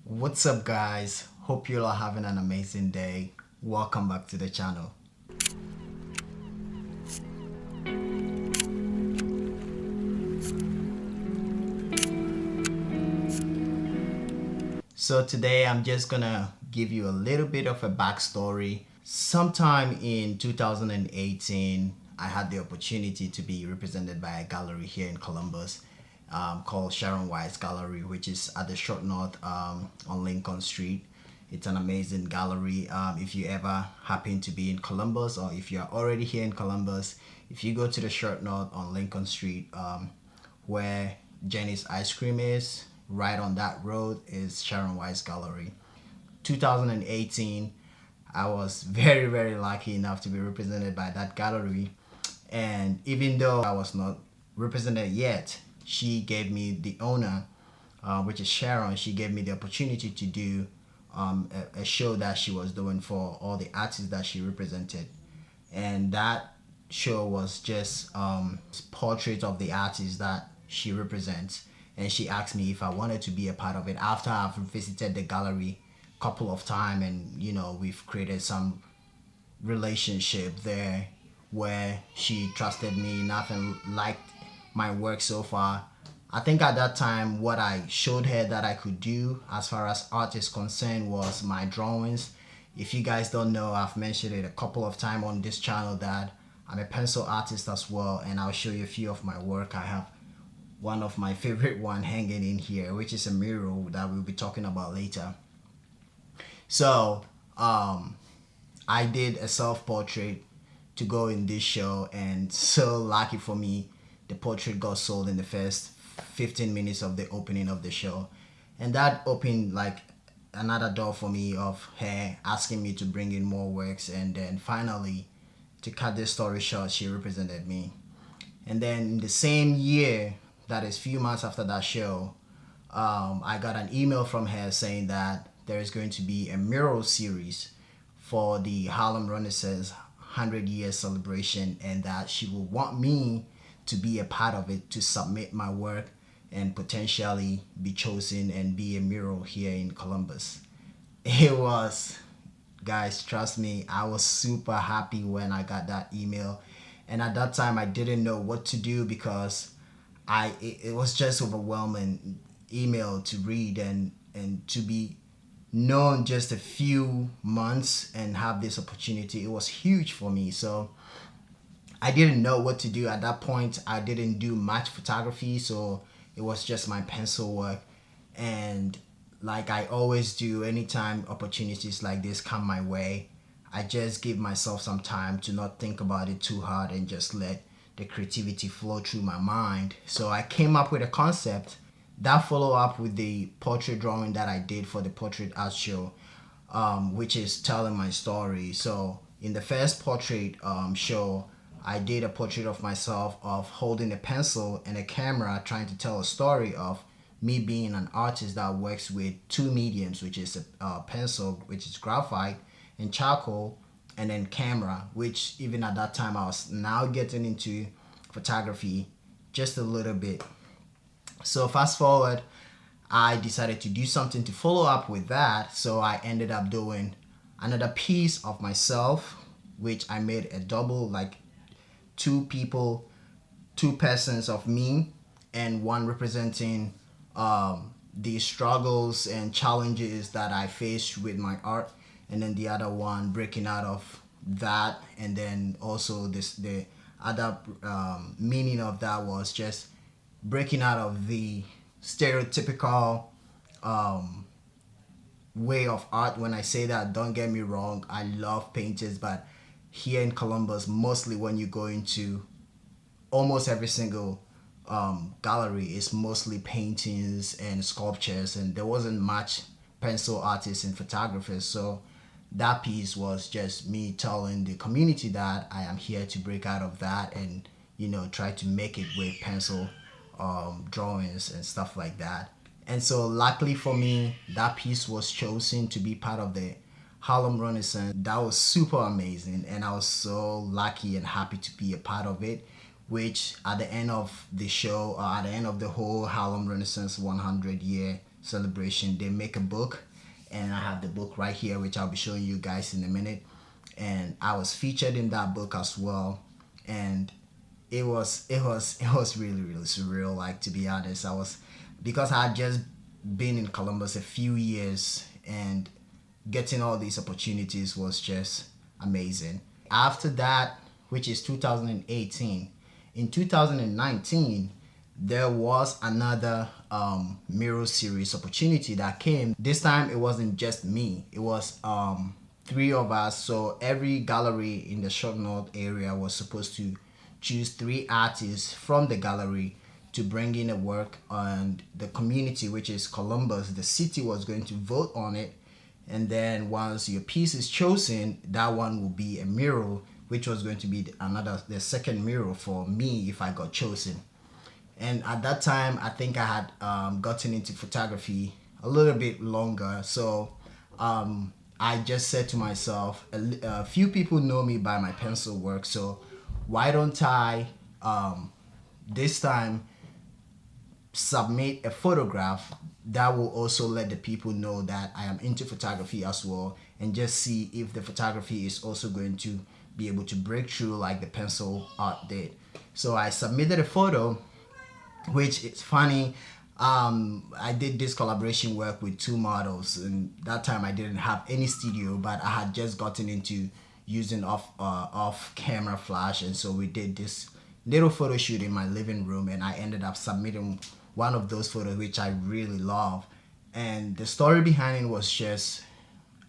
What's up, guys? Hope you're all having an amazing day. Welcome back to the channel. So today I'm just gonna give you a little bit of a backstory. Sometime in 2018, I had the opportunity to be represented by a gallery here in Columbus called Sharon White's Gallery, which is at the Short North on Lincoln Street. It's an amazing gallery. If you ever happen to be in Columbus, or if you're already here in Columbus, if you go to the Short North on Lincoln Street, where Jenny's Ice Cream is, right on that road is Sharon White's Gallery. 2018, I was very lucky enough to be represented by that gallery, and even though I was not represented yet, she gave me the owner, which is Sharon. She gave me the opportunity to do a show that she was doing for all the artists that she represented, and that show was just portraits of the artists that she represents. And she asked me if I wanted to be a part of it after I've visited the gallery a couple of times, and we've created some relationship there where she trusted me enough and liked my work so far. I think at that time what I showed her that I could do as far as art is concerned was my drawings. If you guys don't know, I've mentioned it a couple of times on this channel that I'm a pencil artist as well, and I'll show you a few of my work. I have one of my favorite one hanging in here, which is a mural that we'll be talking about later. So I did a self-portrait to go in this show, and so lucky for me, the portrait got sold in the first 15 minutes of the opening of the show, and that opened like another door for me of her asking me to bring in more works. And then finally, to cut this story short, she represented me. And then in the same year, that is few months after that show, I got an email from her saying that there is going to be a mural series for the Harlem Renaissance 100-year celebration, and that she will want me to be a part of it, to submit my work and potentially be chosen and be a mural here in Columbus. It was, guys, trust me, I was super happy when I got that email. And at that time I didn't know what to do, because it was just overwhelming email to read, and to be known just a few months and have this opportunity, it was huge for me. So I didn't know what to do at that point. I didn't do much photography, so it was just my pencil work. And like I always do, anytime opportunities like this come my way, I just give myself some time to not think about it too hard and just let the creativity flow through my mind. So I came up with a concept that follow up with the portrait drawing that I did for the portrait art show, which is telling my story. So in the first portrait show, I did a portrait of myself of holding a pencil and a camera, trying to tell a story of me being an artist that works with two mediums, which is a pencil, which is graphite, and charcoal, and then camera, which even at that time I was now getting into photography just a little bit. So fast forward, I decided to do something to follow up with that. So I ended up doing another piece of myself, which I made a double, like two persons of me, and one representing the struggles and challenges that I faced with my art, and then the other one breaking out of that. And then also the other meaning of that was just breaking out of the stereotypical way of art. When I say that, don't get me wrong, I love painters, but here in Columbus, mostly when you go into almost every single gallery, is mostly paintings and sculptures, and there wasn't much pencil artists and photographers. So that piece was just me telling the community that I am here to break out of that and try to make it with pencil drawings and stuff like that. And so luckily for me, that piece was chosen to be part of the Harlem Renaissance. That was super amazing, and I was so lucky and happy to be a part of it, which at the end of the show, at the end of the whole Harlem Renaissance 100-year celebration, they make a book, and I have the book right here, which I'll be showing you guys in a minute. And I was featured in that book as well, and it was really really surreal. Like, to be honest, because I had just been in Columbus a few years, and getting all these opportunities was just amazing. After that, which is 2018, in 2019, there was another Mural series opportunity that came. This time it wasn't just me, it was three of us. So every gallery in the Short North area was supposed to choose three artists from the gallery to bring in a work, and the community, which is Columbus, the city, was going to vote on it. And then once your piece is chosen, that one will be a mural, which was going to be the second mural for me if I got chosen. And at that time, I think I had gotten into photography a little bit longer. So I just said to myself, a few people know me by my pencil work, so why don't I this time submit a photograph that will also let the people know that I am into photography as well, and just see if the photography is also going to be able to break through like the pencil art did. So I submitted a photo, which is funny. I did this collaboration work with two models, and that time I didn't have any studio, but I had just gotten into using off camera flash, and so we did this little photo shoot in my living room, and I ended up submitting one of those photos, which I really love. And the story behind it was just,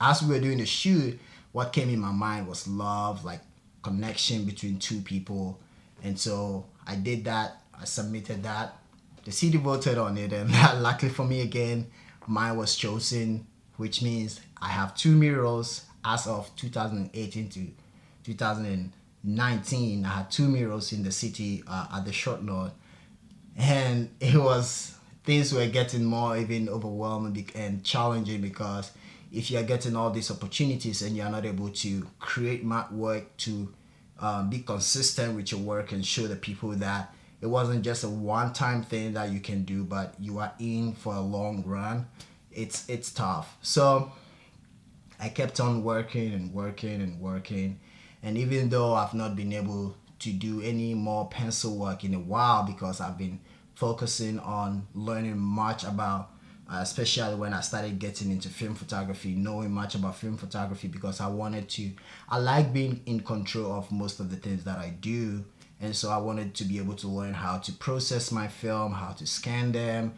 as we were doing the shoot, what came in my mind was love, like connection between two people. And so I did that, I submitted that. The city voted on it, and luckily for me again, mine was chosen, which means I have two murals as of 2018 to 2019. I had two murals in the city at the Short North. And things were getting more even overwhelming and challenging, because if you're getting all these opportunities and you're not able to create work to be consistent with your work and show the people that it wasn't just a one-time thing that you can do, but you are in for a long run, it's tough. So I kept on working and working and working, and even though I've not been able to do any more pencil work in a while, because I've been focusing on learning much about especially when I started getting into film photography, knowing much about film photography, because I like being in control of most of the things that I do. And so I wanted to be able to learn how to process my film, how to scan them,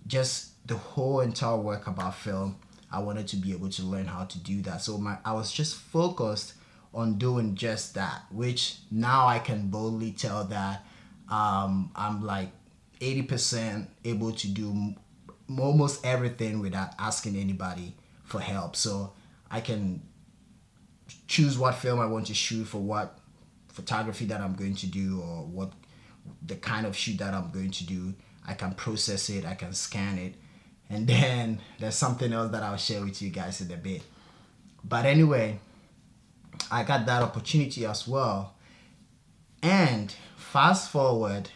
just the whole entire work about film. I wanted to be able to learn how to do that. So I was just focused on doing just that, which now I can boldly tell that I'm like 80% able to do almost everything without asking anybody for help. So I can choose what film I want to shoot for what photography that I'm going to do, or what the kind of shoot that I'm going to do. I can process it, I can scan it, and then there's something else that I'll share with you guys in a bit. But anyway, I got that opportunity as well. And fast forward,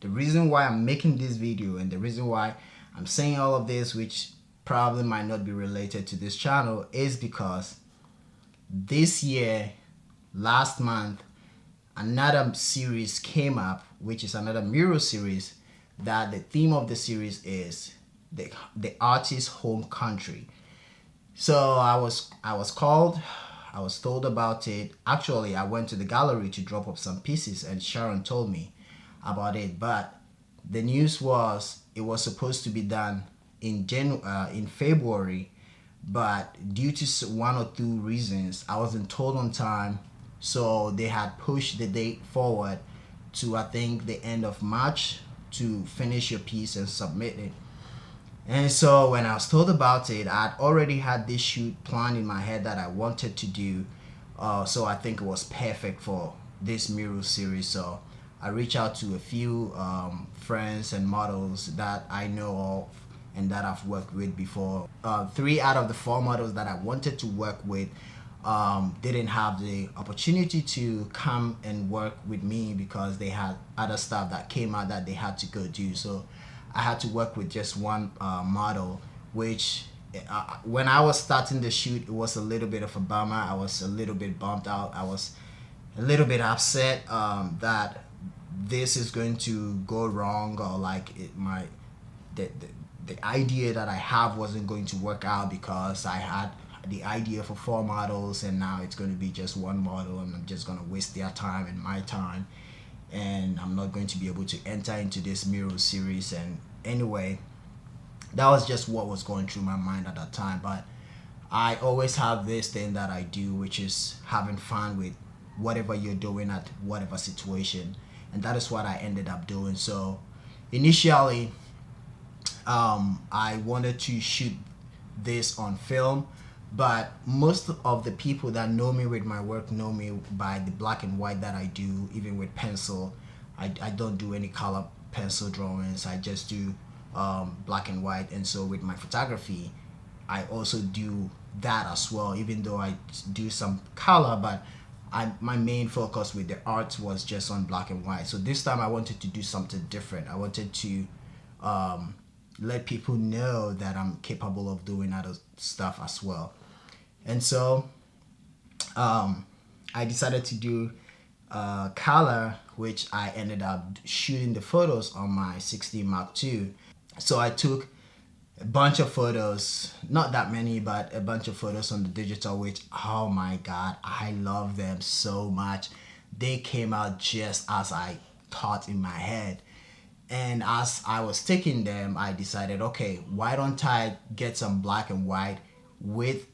the reason why I'm making this video and the reason why I'm saying all of this, which probably might not be related to this channel, is because this year, last month, another series came up, which is another mural series, that the theme of the series is the artist's home country. So I was called, I was told about it. Actually, I went to the gallery to drop off some pieces, and Sharon told me about it. But the news was it was supposed to be done in February, but due to one or two reasons, I wasn't told on time. So they had pushed the date forward to, I think, the end of March to finish your piece and submit it. And so when I was told about it, I'd already had this shoot planned in my head that I wanted to do. So I think it was perfect for this mural series. So I reached out to a few friends and models that I know of and that I've worked with before. 3 out of the 4 models that I wanted to work with didn't have the opportunity to come and work with me because they had other stuff that came out that they had to go do. So I had to work with just one model, which when I was starting the shoot, it was a little bit of a bummer. I was a little bit bummed out. I was a little bit upset that this is going to go wrong, or like the, the idea that I have wasn't going to work out, because I had the idea for 4 models and now it's going to be just 1 model, and I'm just going to waste their time and my time, and I'm not going to be able to enter into this Mural series. And anyway, that was just what was going through my mind at that time. But I always have this thing that I do, which is having fun with whatever you're doing at whatever situation, and that is what I ended up doing. So initially, I wanted to shoot this on film, but most of the people that know me with my work know me by the black and white that I do, even with pencil. I don't do any color pencil drawings. I just do black and white. And so with my photography, I also do that as well, even though I do some color, but my main focus with the art was just on black and white. So this time I wanted to do something different. I wanted to let people know that I'm capable of doing other stuff as well. And so I decided to do color, which I ended up shooting the photos on my 16 Mark II. So I took a bunch of photos, not that many, but a bunch of photos on the digital, which, oh my God, I love them so much. They came out just as I thought in my head. And as I was taking them, I decided, okay, why don't I get some black and white with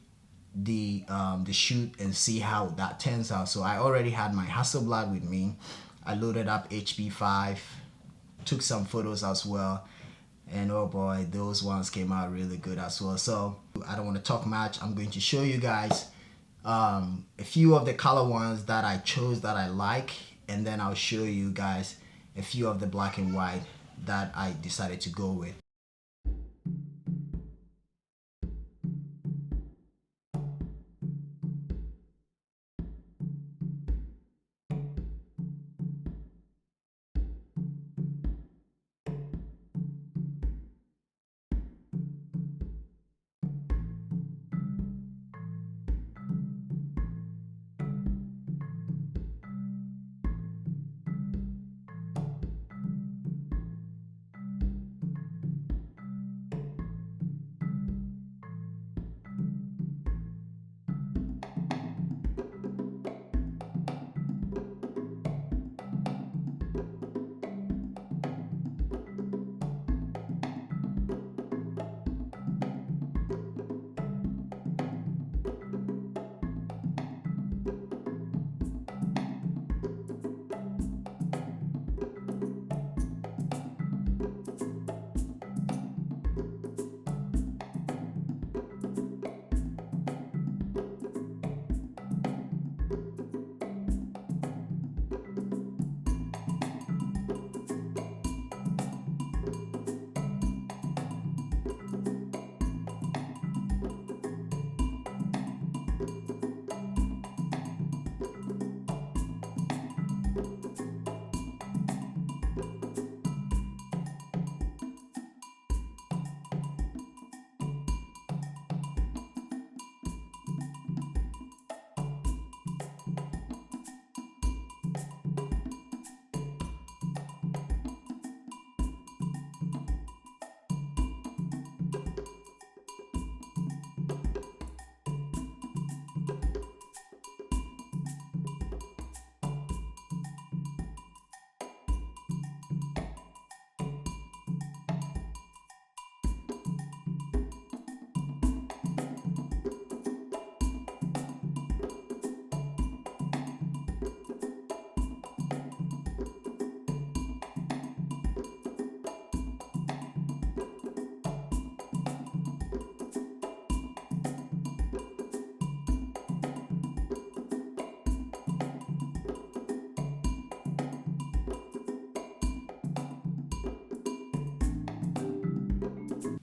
the shoot and see how that turns out. So I already had my Hasselblad with me. I loaded up HP5, took some photos as well, and oh boy, those ones came out really good as well. So I don't want to talk much. I'm going to show you guys a few of the color ones that I chose that I like, and then I'll show you guys a few of the black and white that I decided to go with.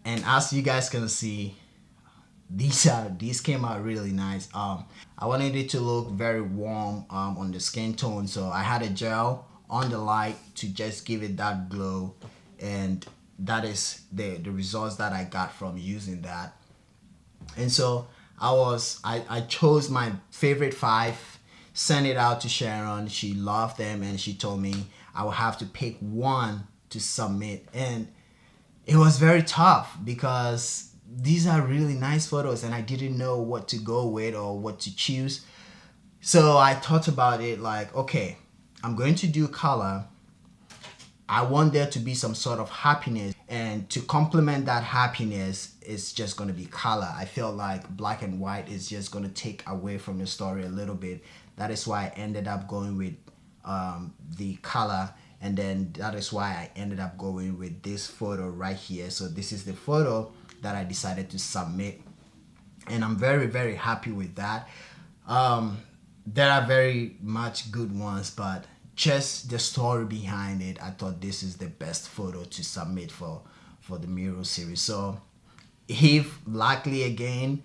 And as you guys can see, these came out really nice. I wanted it to look very warm on the skin tone, so I had a gel on the light to just give it that glow, and that is the results that I got from using that. And so I chose my favorite 5, sent it out to Sharon. She loved them, and she told me I would have to pick one to submit. And it was very tough because these are really nice photos and I didn't know what to go with or what to choose. So I thought about it like, okay, I'm going to do color. I want there to be some sort of happiness, and to complement that happiness is just going to be color. I felt like black and white is just going to take away from the story a little bit. That is why I ended up going with the color, and then that is why I ended up going with this photo right here. So this is the photo that I decided to submit, and I'm very, very happy with that. There are very much good ones, but just the story behind it, I thought this is the best photo to submit for the Mural series. So if luckily again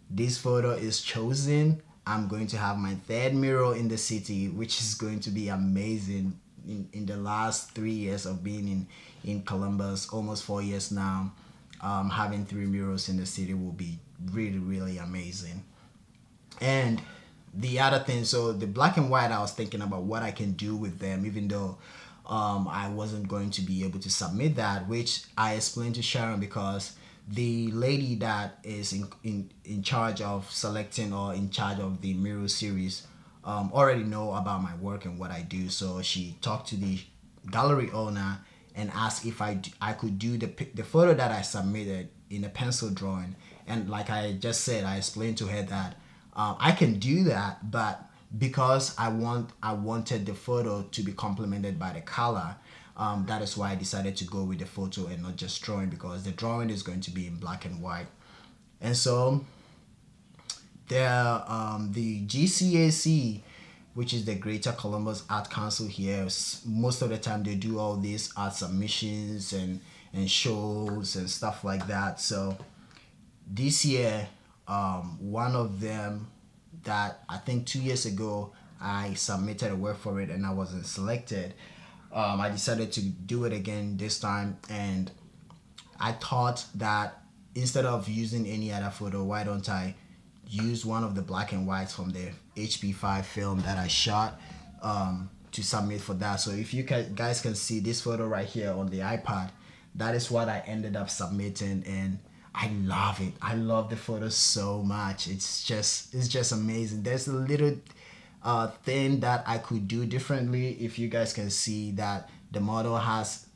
this photo is chosen, I'm going to have my 3rd mural in the city, which is going to be amazing. In the last 3 years of being in Columbus, almost 4 years now, having 3 murals in the city will be really, really amazing. And the other thing, so the black and white, I was thinking about what I can do with them, even though I wasn't going to be able to submit that, which I explained to Sharon, because the lady that is in charge of selecting or in charge of the mural series already know about my work and what I do. So she talked to the gallery owner and asked if I could do the photo that I submitted in a pencil drawing. And like I just said, I explained to her that I can do that, but because I wanted the photo to be complemented by the color, that is why I decided to go with the photo and not just drawing, because the drawing is going to be in black and white. And so the GCAC, which is the Greater Columbus Art Council here, most of the time they do all these art submissions and shows and stuff like that. So this year, one of them that I think 2 years ago I submitted a work for it and I wasn't selected, I decided to do it again this time, and I thought that instead of using any other photo, why don't I use one of the black and whites from the HP5 film that I shot to submit for that. So if you guys can see this photo right here on the iPad, that is what I ended up submitting, and I love it. I love the photo so much. It's just amazing. There's a little thing that I could do differently. If you guys can see that the model has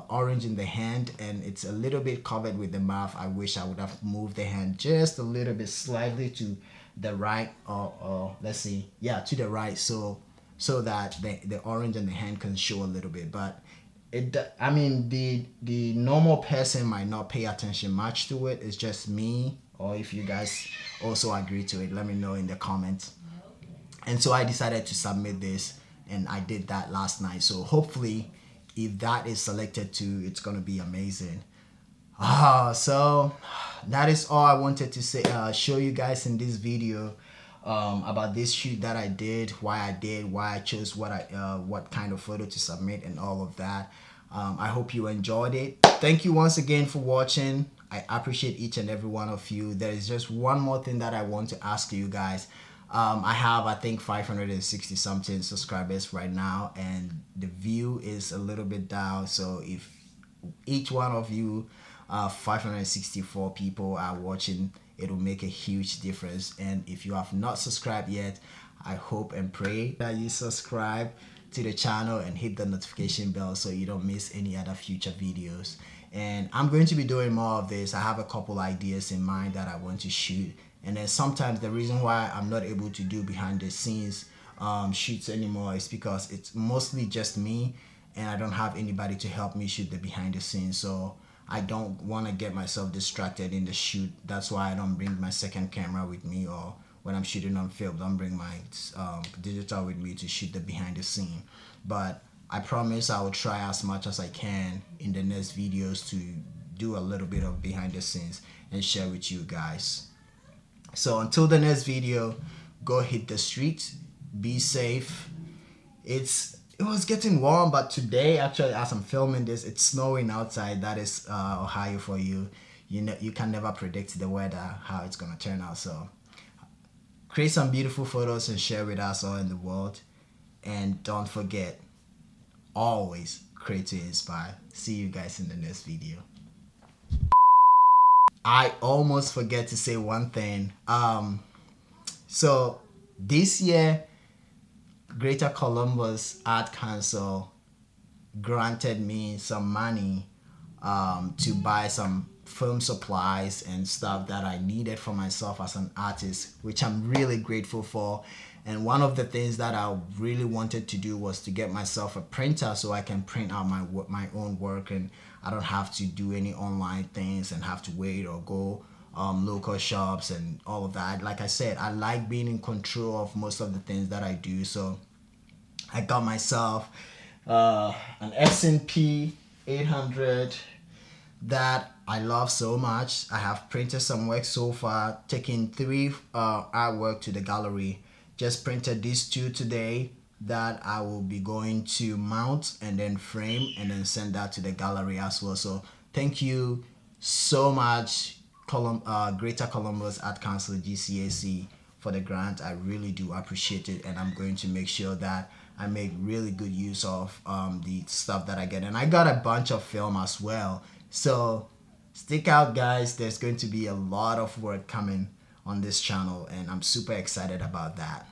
orange in the hand and it's a little bit covered with the mouth. I wish I would have moved the hand just a little bit slightly to the right, or let's see, yeah, to the right, so that the orange in the hand can show a little bit. But I mean, the normal person might not pay attention much to it. It's just me, or if you guys also agree to it, let me know in the comments. And so I decided to submit this, and I did that last night. So hopefully, if that is selected too, it's gonna be amazing. So that is all I wanted to say, show you guys in this video about this shoot that I did, why I chose what kind of photo to submit and all of that. I hope you enjoyed it. Thank you once again for watching. I appreciate each and every one of you. There is just one more thing that I want to ask you guys. I have, I think, 560 something subscribers right now, and the view is a little bit down. So if each one of you 564 people are watching, it will make a huge difference. And if you have not subscribed yet, I hope and pray that you subscribe to the channel and hit the notification bell so you don't miss any other future videos. And I'm going to be doing more of this. I have a couple ideas in mind that I want to shoot, and then sometimes the reason why I'm not able to do behind the scenes shoots anymore is because it's mostly just me, and I don't have anybody to help me shoot the behind the scenes. So I don't want to get myself distracted in the shoot. That's why I don't bring my second camera with me, or when I'm shooting on film, don't bring my digital with me to shoot the behind the scene. But I promise I will try as much as I can in the next videos to do a little bit of behind the scenes and share with you guys. So until the next video, go hit the streets, be safe. It's it was getting warm, but today actually as I'm filming this, it's snowing outside. That is Ohio for you. You know, you can never predict the weather, how it's gonna turn out. So create some beautiful photos and share with us all in the world. And don't forget, always create to inspire. See you guys in the next video. I almost forget to say one thing. So this year, Greater Columbus Art Council granted me some money to buy some film supplies and stuff that I needed for myself as an artist, which I'm really grateful for. And one of the things that I really wanted to do was to get myself a printer so I can print out my own work, and I don't have to do any online things and have to wait or go local shops and all of that. Like I said, I like being in control of most of the things that I do. So I got myself an S&P 800 that I love so much. I have printed some work so far, taking 3 artwork to the gallery. Just printed these 2 today that I will be going to mount and then frame and then send that to the gallery as well. So thank you so much, Greater Columbus Art Council, GCAC, for the grant. I really do appreciate it, and I'm going to make sure that I make really good use of the stuff that I get. And I got a bunch of film as well. So stick out, guys. There's going to be a lot of work coming on this channel, and I'm super excited about that.